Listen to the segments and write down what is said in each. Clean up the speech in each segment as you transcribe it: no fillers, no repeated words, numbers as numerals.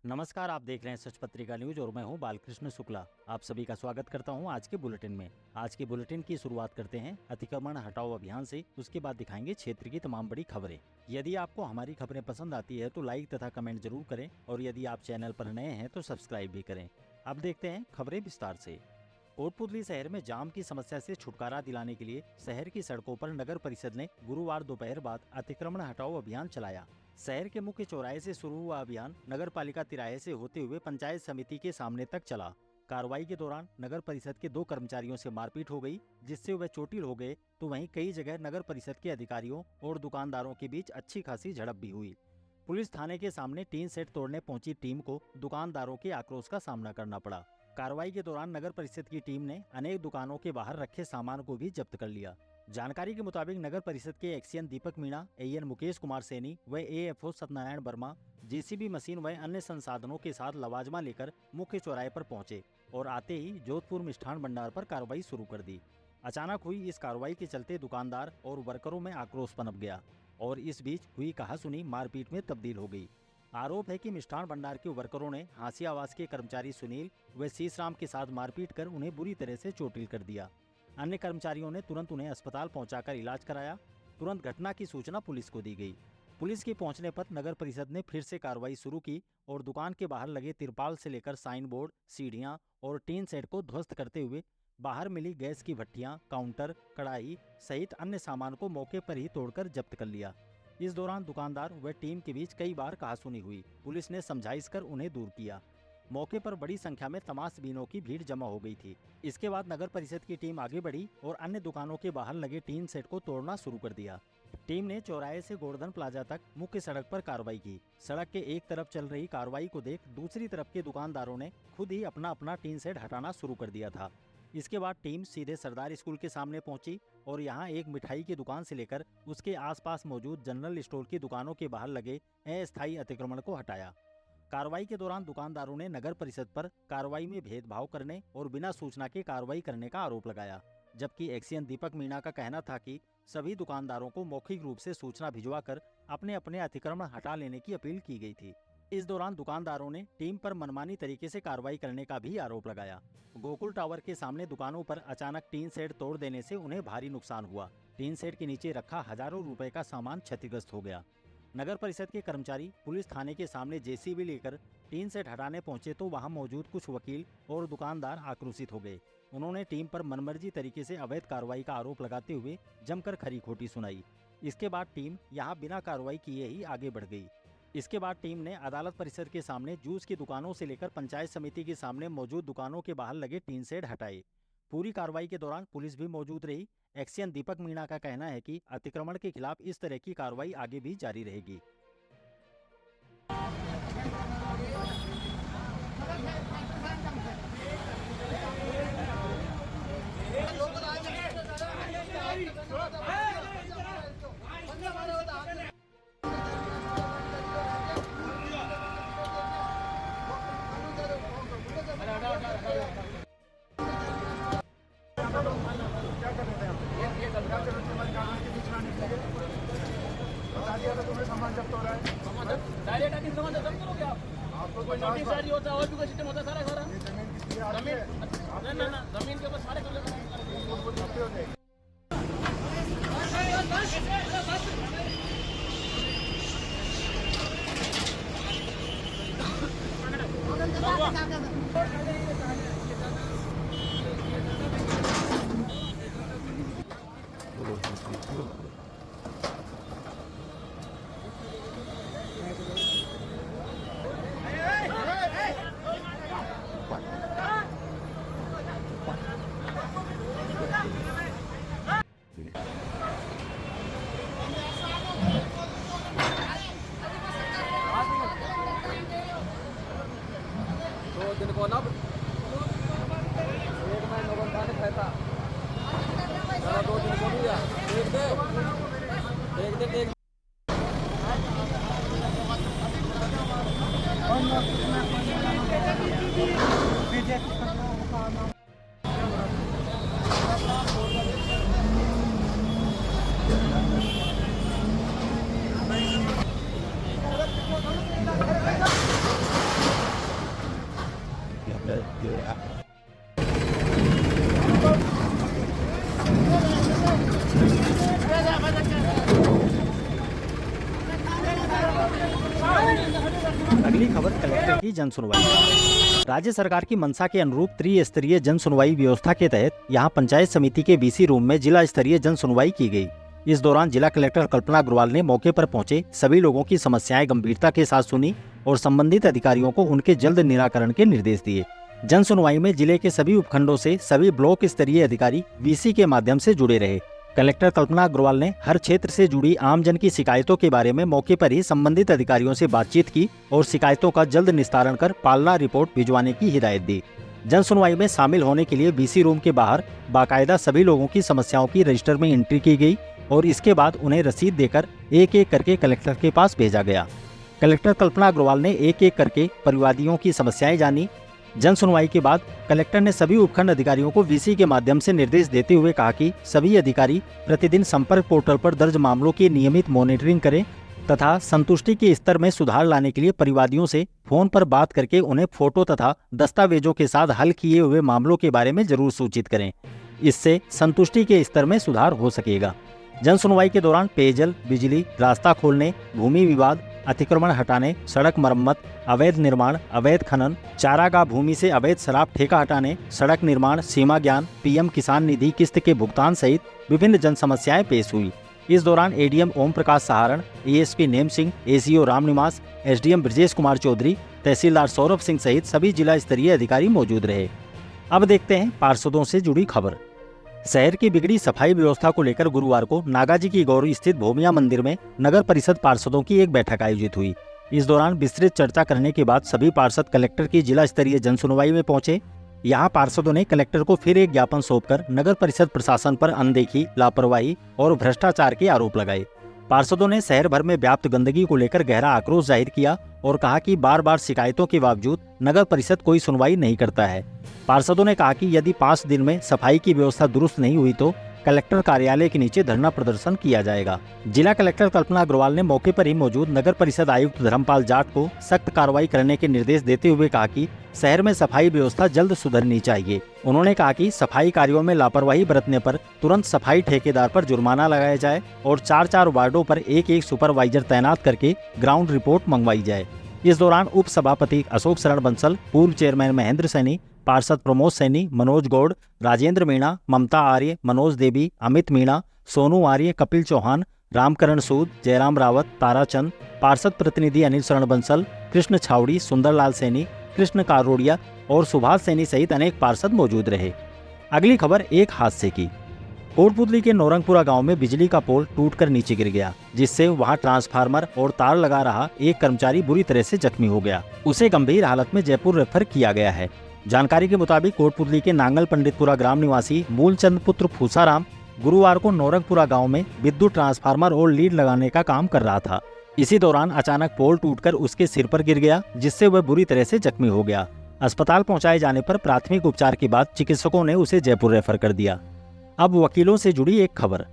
नमस्कार, आप देख रहे हैं सच पत्रिका न्यूज और मैं हूं बालकृष्ण शुक्ला। आप सभी का स्वागत करता हूं आज के बुलेटिन में। आज के बुलेटिन की शुरुआत करते हैं अतिक्रमण हटाओ अभियान से। उसके बाद दिखाएंगे क्षेत्र की तमाम बड़ी खबरें। यदि आपको हमारी खबरें पसंद आती है तो लाइक तथा कमेंट जरूर करें और यदि आप चैनल पर नए हैं तो सब्सक्राइब भी करें। अब देखते हैं खबरें विस्तार से। कोटपुतली शहर में जाम की समस्या से छुटकारा दिलाने के लिए शहर की सड़कों पर नगर परिषद ने गुरुवार दोपहर बाद अतिक्रमण हटाओ अभियान चलाया। शहर के मुख्य चौराहे से शुरू हुआ अभियान नगर पालिका तिराहे से होते हुए पंचायत समिति के सामने तक चला। कार्रवाई के दौरान नगर परिषद के 2 कर्मचारियों से मारपीट हो गई, जिससे वे चोटिल हो गए, तो वहीं कई जगह नगर परिषद के अधिकारियों और दुकानदारों के बीच अच्छी खासी झड़प भी हुई। पुलिस थाने के सामने टीन सेट तोड़ने पहुंची टीम को दुकानदारों के आक्रोश का सामना करना पड़ा। कार्रवाई के दौरान नगर परिषद की टीम ने अनेक दुकानों के बाहर रखे सामान को भी जब्त कर लिया। जानकारी के मुताबिक नगर परिषद के एक्सीएन दीपक मीणा, एएन मुकेश कुमार सैनी व AFO Satyanarayan Verma JCB machine व अन्य संसाधनों के साथ लवाजमा लेकर मुख्य चौराहे पर पहुंचे और आते ही जोधपुर मिष्ठान भंडार पर कार्रवाई शुरू कर दी। अचानक हुई इस कार्रवाई के चलते दुकानदार और वर्करों में आक्रोश पनप गया और इस बीच हुई कहासुनी मारपीट में तब्दील हो गई। आरोप है कि मिष्ठान भंडार के वर्करों ने हांसी आवास के कर्मचारी सुनील व शीशराम के साथ मारपीट कर उन्हें बुरी तरह से चोटिल कर दिया। अन्य कर्मचारियों ने तुरंत उन्हें अस्पताल पहुंचाकर इलाज कराया। तुरंत घटना की सूचना पुलिस को दी गई। पुलिस के पहुंचने पर नगर परिषद ने फिर से कार्रवाई शुरू की और दुकान के बाहर लगे तिरपाल से लेकर साइन बोर्ड, सीढ़ियां और टीन सेट को ध्वस्त करते हुए बाहर मिली गैस की भट्टियां, काउंटर, कढ़ाई सहित अन्य सामान को मौके पर ही तोड़कर जब्त कर लिया। इस दौरान दुकानदार व टीम के बीच कई बार कहासुनी हुई। पुलिस ने समझाइश कर उन्हें दूर किया। मौके पर बड़ी संख्या में तमाशबीनों की भीड़ जमा हो गई थी। इसके बाद नगर परिषद की टीम आगे बढ़ी और अन्य दुकानों के बाहर लगे टीन सेट को तोड़ना शुरू कर दिया। टीम ने चौराहे से गोवर्धन प्लाजा तक मुख्य सड़क पर कार्रवाई की। सड़क के एक तरफ चल रही कार्रवाई को देख दूसरी तरफ के दुकानदारों ने खुद ही अपना अपना टीन सेट हटाना शुरू कर दिया था। इसके बाद टीम सीधे सरदार स्कूल के सामने पहुंची और यहां एक मिठाई की दुकान से लेकर उसके आसपास मौजूद जनरल स्टोर की दुकानों के बाहर लगे अस्थायी अतिक्रमण को हटाया। कार्रवाई के दौरान दुकानदारों ने नगर परिषद पर कार्रवाई में भेदभाव करने और बिना सूचना के कार्रवाई करने का आरोप लगाया, जबकि एक्सीएन दीपक मीणा का कहना था कि सभी दुकानदारों को मौखिक रूप से सूचना भिजवाकर अपने अपने अतिक्रमण हटा लेने की अपील की गई थी। इस दौरान दुकानदारों ने टीम पर मनमानी तरीके से कार्रवाई करने का भी आरोप लगाया। गोकुल टावर के सामने दुकानों पर अचानक टीन सेट तोड़ देने से उन्हें भारी नुकसान हुआ। टीन सेट के नीचे रखा हजारों रुपए का सामान क्षतिग्रस्त हो गया। नगर परिषद के कर्मचारी पुलिस थाने के सामने जेसीबी लेकर टीन सेट हटाने पहुंचे तो वहां मौजूद कुछ वकील और दुकानदार आक्रोशित हो गए। उन्होंने टीम पर मनमर्जी तरीके से अवैध कार्रवाई का आरोप लगाते हुए जमकर खरी खोटी सुनाई। इसके बाद टीम यहां बिना कार्रवाई किए ही आगे बढ़ गई। इसके बाद टीम ने अदालत परिसर के सामने जूस की दुकानों से लेकर पंचायत समिति के सामने मौजूद दुकानों के बाहर लगे टीन सेट हटाए। पूरी कार्रवाई के दौरान पुलिस भी मौजूद रही। एक्सीएन दीपक मीणा का कहना है कि अतिक्रमण के खिलाफ इस तरह की कार्रवाई आगे भी जारी रहेगी। क्या कर रहे थे आप? ये बता दिया था तुम्हें सामान जब्त हो रहा है। डायरेक्ट आके सामान जब्त करोगे आप? आपको कोई नोटिस जारी होता है और भी कोई सिस्टम होता है सारा सारा। ये जमीन किसकी है? आपकी है? ना जमीन के ऊपर सारे कर वो छापे हो जाएगी। की जन सुनवाई। राज्य सरकार की मंशा के अनुरूप त्रिस्तरीय जन सुनवाई व्यवस्था के तहत यहां पंचायत समिति के बीसी रूम में जिला स्तरीय जन सुनवाई की गई। इस दौरान जिला कलेक्टर कल्पना अग्रवाल ने मौके पर पहुंचे सभी लोगों की समस्याएं गंभीरता के साथ सुनी और संबंधित अधिकारियों को उनके जल्द निराकरण के निर्देश दिए। जन सुनवाई में जिले के सभी उपखंडों से सभी ब्लॉक स्तरीय अधिकारी वीसी के माध्यम से जुड़े रहे। कलेक्टर कल्पना अग्रवाल ने हर क्षेत्र से जुड़ी आमजन की शिकायतों के बारे में मौके पर ही संबंधित अधिकारियों से बातचीत की और शिकायतों का जल्द निस्तारण कर पालना रिपोर्ट भिजवाने की हिदायत दी। जन सुनवाई में शामिल होने के लिए बीसी रूम के बाहर बाकायदा सभी लोगों की समस्याओं की रजिस्टर में एंट्री की गई और इसके बाद उन्हें रसीद देकर एक एक करके कलेक्टर के पास भेजा गया। कलेक्टर कल्पना अग्रवाल ने एक एक करके परिवादियों की समस्याएं जानी। जन सुनवाई के बाद कलेक्टर ने सभी उपखंड अधिकारियों को वीसी के माध्यम से निर्देश देते हुए कहा कि सभी अधिकारी प्रतिदिन संपर्क पोर्टल पर दर्ज मामलों की नियमित मॉनिटरिंग करें तथा संतुष्टि के स्तर में सुधार लाने के लिए परिवादियों से फोन पर बात करके उन्हें फोटो तथा दस्तावेजों के साथ हल किए हुए मामलों के बारे में जरूर सूचित करें। इससे संतुष्टि के स्तर में सुधार हो सकेगा। जन सुनवाई के दौरान पेयजल, बिजली, रास्ता खोलने, भूमि विवाद, अतिक्रमण हटाने, सड़क मरम्मत, अवैध निर्माण, अवैध खनन, चारागाह भूमि से अवैध शराब ठेका हटाने, सड़क निर्माण, सीमा ज्ञान, पीएम किसान निधि किस्त के भुगतान सहित विभिन्न जन समस्याएं पेश हुई। इस दौरान ADM Om Prakash Saharan, ASP Nem Singh, ACO Ramniwas, SDM Brajesh Kumar Chaudhary, तहसीलदार सौरभ सिंह सहित सभी जिला स्तरीय अधिकारी मौजूद रहे। अब देखते हैं पार्षदों से जुड़ी खबर। शहर की बिगड़ी सफाई व्यवस्था को लेकर गुरुवार को नागाजी की गौरी स्थित भोमिया मंदिर में नगर परिषद पार्षदों की एक बैठक आयोजित हुई। इस दौरान विस्तृत चर्चा करने के बाद सभी पार्षद कलेक्टर की जिला स्तरीय जन सुनवाई में पहुंचे। यहां पार्षदों ने कलेक्टर को फिर एक ज्ञापन सौंपकर नगर परिषद प्रशासन पर अनदेखी, लापरवाही और भ्रष्टाचार के आरोप लगाए। पार्षदों ने शहर भर में व्याप्त गंदगी को लेकर गहरा आक्रोश जाहिर किया और कहा कि बार बार शिकायतों के बावजूद नगर परिषद कोई सुनवाई नहीं करता है। पार्षदों ने कहा कि यदि 5 दिन में सफाई की व्यवस्था दुरुस्त नहीं हुई तो कलेक्टर कार्यालय के नीचे धरना प्रदर्शन किया जाएगा। जिला कलेक्टर कल्पना अग्रवाल ने मौके पर ही मौजूद नगर परिषद आयुक्त धर्मपाल जाट को सख्त कार्रवाई करने के निर्देश देते हुए कहा कि शहर में सफाई व्यवस्था जल्द सुधरनी चाहिए। उन्होंने कहा कि सफाई कार्यों में लापरवाही बरतने पर तुरंत सफाई ठेकेदार पर जुर्माना लगाया जाए और 4-4 वार्डों पर एक सुपरवाइजर तैनात करके ग्राउंड रिपोर्ट मंगवाई जाए। इस दौरान उप सभापति अशोक शरण बंसल, पूर्व चेयरमैन महेंद्र सैनी, पार्षद प्रमोद सैनी, मनोज गौड़, राजेंद्र मीणा, ममता आर्य, मनोज देवी, अमित मीणा, सोनू आर्य, कपिल चौहान, रामकरण सूद, जयराम रावत, ताराचंद, पार्षद प्रतिनिधि अनिल शरण बंसल, कृष्ण छावड़ी, सुंदरलाल सैनी, कृष्ण कारोड़िया और सुभाष सैनी सहित अनेक पार्षद मौजूद रहे। अगली खबर एक हादसे की। कोटपुतली के नौरंगपुरा गांव में बिजली का पोल टूटकर नीचे गिर गया, जिससे वहां ट्रांसफार्मर और तार लगा रहा एक कर्मचारी बुरी तरह से जख्मी हो गया। उसे गंभीर हालत में जयपुर रेफर किया गया है। जानकारी के मुताबिक कोटपुतली के नांगल पंडितपुरा ग्राम निवासी मूलचंद पुत्र फूसाराम गुरुवार को नौरंगपुरा गांव में विद्युत ट्रांसफार्मर और लीड लगाने का काम कर रहा था। इसी दौरान अचानक पोल टूटकर उसके सिर पर गिर गया, जिससे वह बुरी तरह से जख्मी हो गया। अस्पताल पहुंचाए जाने पर प्राथमिक उपचार के बाद चिकित्सकों ने उसे जयपुर रेफर कर दिया। अब वकीलों से जुड़ी एक खबर।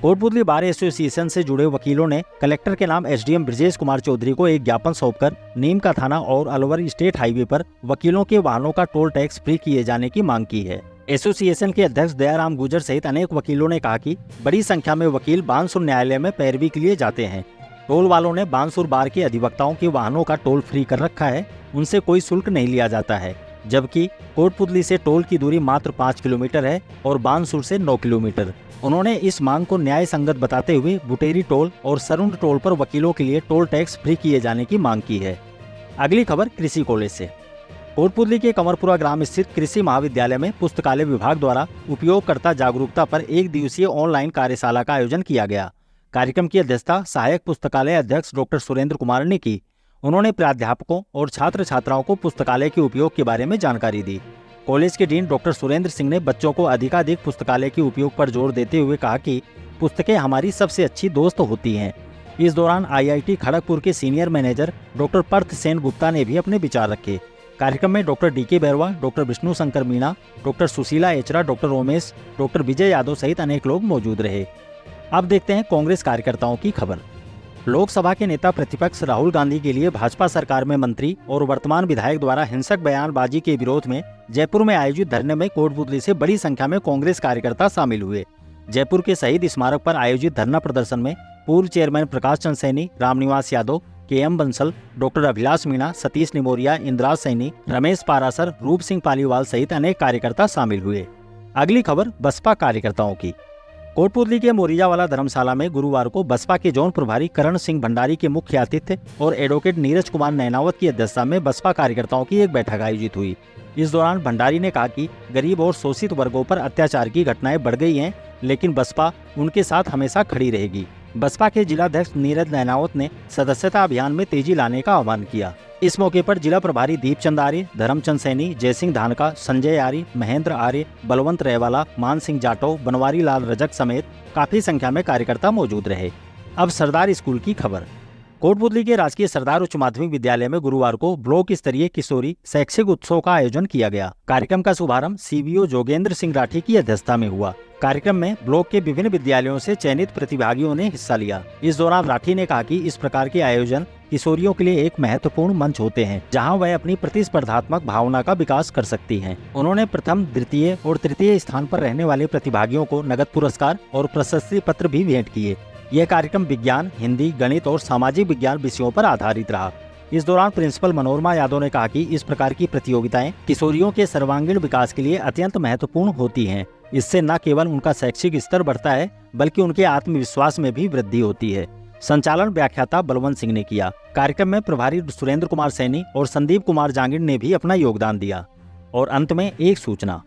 कोटपुतली बार एसोसिएशन से जुड़े वकीलों ने कलेक्टर के नाम एसडीएम ब्रजेश कुमार चौधरी को एक ज्ञापन सौंपकर नीम का थाना और अलवर स्टेट हाईवे पर वकीलों के वाहनों का टोल टैक्स फ्री किए जाने की मांग की है। एसोसिएशन के अध्यक्ष दयाराम गुजर सहित अनेक वकीलों ने कहा कि बड़ी संख्या में वकील बानसूर न्यायालय में पैरवी के लिए जाते हैं। टोल वालों ने बानसूर बार के अधिवक्ताओं के वाहनों का टोल फ्री कर रखा है, उनसे कोई शुल्क नहीं लिया जाता है, जबकि कोटपुतली से टोल की दूरी मात्र 5 किलोमीटर है और बानसूर से 9 किलोमीटर। उन्होंने इस मांग को न्याय संगत बताते हुए बुटेरी टोल और सरुंड टोल पर वकीलों के लिए टोल टैक्स फ्री किए जाने की मांग की है। अगली खबर कृषि कॉलेज से। कोटपुतली के कमरपुरा ग्राम स्थित कृषि महाविद्यालय में पुस्तकालय विभाग द्वारा उपयोगकर्ता जागरूकता पर 1 दिवसीय ऑनलाइन कार्यशाला का आयोजन किया गया। कार्यक्रम की अध्यक्षता सहायक पुस्तकालय अध्यक्ष डॉक्टर सुरेंद्र कुमार ने की। उन्होंने प्राध्यापकों और छात्र छात्राओं को पुस्तकालय के उपयोग के बारे में जानकारी दी। कॉलेज के डीन डॉक्टर सुरेंद्र सिंह ने बच्चों को अधिकाधिक पुस्तकालय के उपयोग पर जोर देते हुए कहा कि पुस्तकें हमारी सबसे अच्छी दोस्त होती हैं। इस दौरान आईआईटी खड़गपुर के senior manager doctor Partha Sen Gupta ने भी अपने विचार रखे। कार्यक्रम में doctor DK Bairwa, doctor Vishnu Shankar Meena, doctor Sushila Echra, doctor Romesh, doctor Vijay Yadav सहित अनेक लोग मौजूद रहे। अब देखते हैं कांग्रेस कार्यकर्ताओं की खबर। लोकसभा के नेता प्रतिपक्ष राहुल गांधी के लिए भाजपा सरकार में मंत्री और वर्तमान विधायक द्वारा हिंसक बयानबाजी के विरोध में जयपुर में आयोजित धरने में कोटपुतली से बड़ी संख्या में कांग्रेस कार्यकर्ता शामिल हुए। जयपुर के शहीद स्मारक पर आयोजित धरना प्रदर्शन में पूर्व chairman Prakash Chand Saini, Ramniwas Yadav, KM Bansal, doctor Abhilash Meena, Satish Nimoria, इंद्राज सैनी, रमेश पारासर, रूप सिंह पालीवाल सहित अनेक कार्यकर्ता शामिल हुए। अगली खबर बसपा कार्यकर्ताओं की। कोटपुतली के मोरियावाला धर्मशाला में गुरुवार को बसपा के जोन प्रभारी करण सिंह भंडारी के मुख्य आतिथ्य और एडवोकेट नीरज कुमार नैनावत की अध्यक्षता में बसपा कार्यकर्ताओं की एक बैठक आयोजित हुई। इस दौरान भंडारी ने कहा कि गरीब और शोषित वर्गों पर अत्याचार की घटनाएं बढ़ गई हैं, लेकिन बसपा उनके साथ हमेशा खड़ी रहेगी। बसपा के जिलाध्यक्ष नीरज नैनावत ने सदस्यता अभियान में तेजी लाने का आह्वान किया। इस मौके पर जिला प्रभारी दीपचंद आर्य, धर्मचंद सैनी, जयसिंह धानका, संजय आर्य, महेंद्र आर्य, बलवंत रेवाला, मान सिंह जाटव, बनवारी लाल रजक समेत काफी संख्या में कार्यकर्ता मौजूद रहे। अब सरदार स्कूल की खबर। कोटपुतली के राजकीय सरदार उच्च माध्यमिक विद्यालय में गुरुवार को ब्लॉक स्तरीय किशोरी शैक्षिक उत्सव का आयोजन किया गया। कार्यक्रम का शुभारंभ CBO जोगेंद्र सिंह राठी की अध्यक्षता में हुआ। कार्यक्रम में ब्लॉक के विभिन्न विद्यालयों से चयनित प्रतिभागियों ने हिस्सा लिया। इस दौरान राठी ने कहा कि इस प्रकार के आयोजन किशोरियों के लिए एक महत्वपूर्ण मंच होते हैं, जहां वह अपनी प्रतिस्पर्धात्मक भावना का विकास कर सकती हैं। उन्होंने प्रथम, द्वितीय और तृतीय स्थान पर रहने वाले प्रतिभागियों को नगद पुरस्कार और प्रशस्ति पत्र भी भेंट किए। यह कार्यक्रम विज्ञान, हिंदी, गणित और सामाजिक विज्ञान विषयों पर आधारित रहा। इस दौरान प्रिंसिपल मनोरमा यादव ने कहा कि इस प्रकार की प्रतियोगिताएं किशोरियों के सर्वांगीण विकास के लिए अत्यंत महत्वपूर्ण होती हैं। इससे न केवल उनका शैक्षिक स्तर बढ़ता है, बल्कि उनके आत्मविश्वास में भी वृद्धि होती है। संचालन व्याख्याता बलवंत सिंह ने किया। कार्यक्रम में प्रभारी सुरेंद्र कुमार सैनी और संदीप कुमार जांगिड़ ने भी अपना योगदान दिया। और अंत में एक सूचना।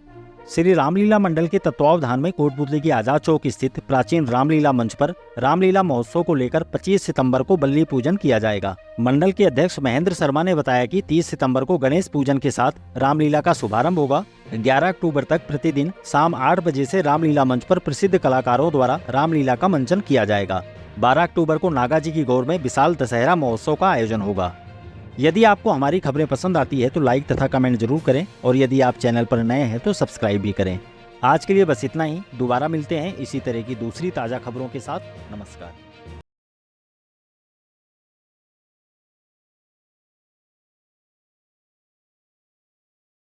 श्री रामलीला मंडल के तत्वावधान में कोटपुतली की आजाद चौक स्थित प्राचीन रामलीला मंच पर रामलीला महोत्सव को लेकर 25 सितंबर को बल्ली पूजन किया जाएगा। मंडल के अध्यक्ष महेंद्र शर्मा ने बताया कि 30 सितंबर को गणेश पूजन के साथ रामलीला का शुभारंभ होगा। 11 अक्टूबर तक प्रतिदिन शाम 8 बजे से रामलीला मंच पर प्रसिद्ध कलाकारों द्वारा रामलीला का मंचन किया जाएगा। 12 अक्टूबर को नागाजी की गौर में विशाल दशहरा महोत्सव का आयोजन होगा। यदि आपको हमारी खबरें पसंद आती है तो लाइक तथा कमेंट जरूर करें, और यदि आप चैनल पर नए हैं तो सब्सक्राइब भी करें। आज के लिए बस इतना ही। दोबारा मिलते हैं इसी तरह की दूसरी ताज़ा खबरों के साथ। नमस्कार।